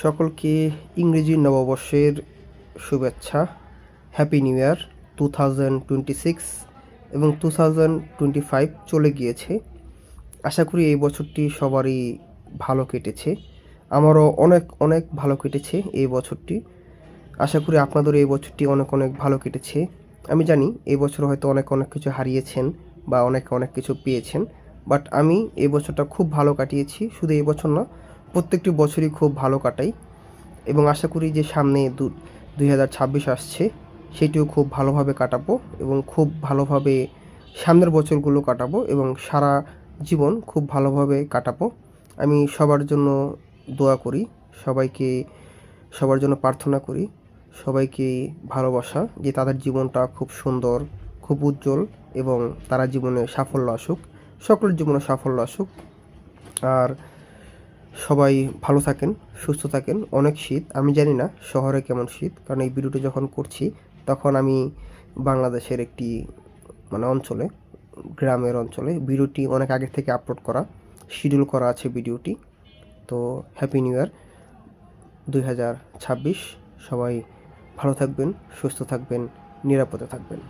সকলকে ইংরেজি নববর্ষের শুভেচ্ছা। হ্যাপি নিউ ইয়ার 2026 এবং 2025 চলে গিয়েছে। আশা করি এই বছরটি সবারই ভালো কেটেছে। আমারও অনেক অনেক ভালো কেটেছে এই বছরটি। আশা করি আপনাদেরও এই বছরটি অনেক অনেক ভালো কেটেছে। আমি জানি এই বছর হয়তো অনেক অনেক কিছু হারিয়েছেন বা অনেক অনেক কিছু পেয়েছেন, বাট আমি এই বছরটা খুব ভালো কাটিয়েছি। শুধু এই বছর না, প্রত্যেকটি বছরই খুব ভালো কাটাই এবং আশা করি যে সামনে 2026 আসছে সেটিও খুব ভালোভাবে কাটাবো এবং খুব ভালোভাবে সামনের বছরগুলো কাটাবো এবং সারা জীবন খুব ভালোভাবে কাটাবো। আমি সবার জন্য দোয়া করি, সবাইকে সবার জন্য প্রার্থনা করি, সবাইকে ভালোবাসা যে তাদের জীবনটা খুব সুন্দর, খুব উজ্জ্বল এবং তারা জীবনে সাফল্য আসুক, সকলের জীবনে সাফল্য আসুক। আর সবাই ভালো থাকেন, সুস্থ থাকেন। অনেক শীত, আমি জানি না শহরে কেমন শীত, কারণ এই ভিডিওটি যখন করছি তখন আমি বাংলাদেশের একটি অঞ্চলে, গ্রামের অঞ্চলে। ভিডিওটি অনেক আগে থেকে আপলোড করা, শিডিউল করা আছে ভিডিওটি। তো হ্যাপি নিউ ইয়ার 2026। সবাই ভালো থাকবেন, সুস্থ থাকবেন, নিরাপদে থাকবেন।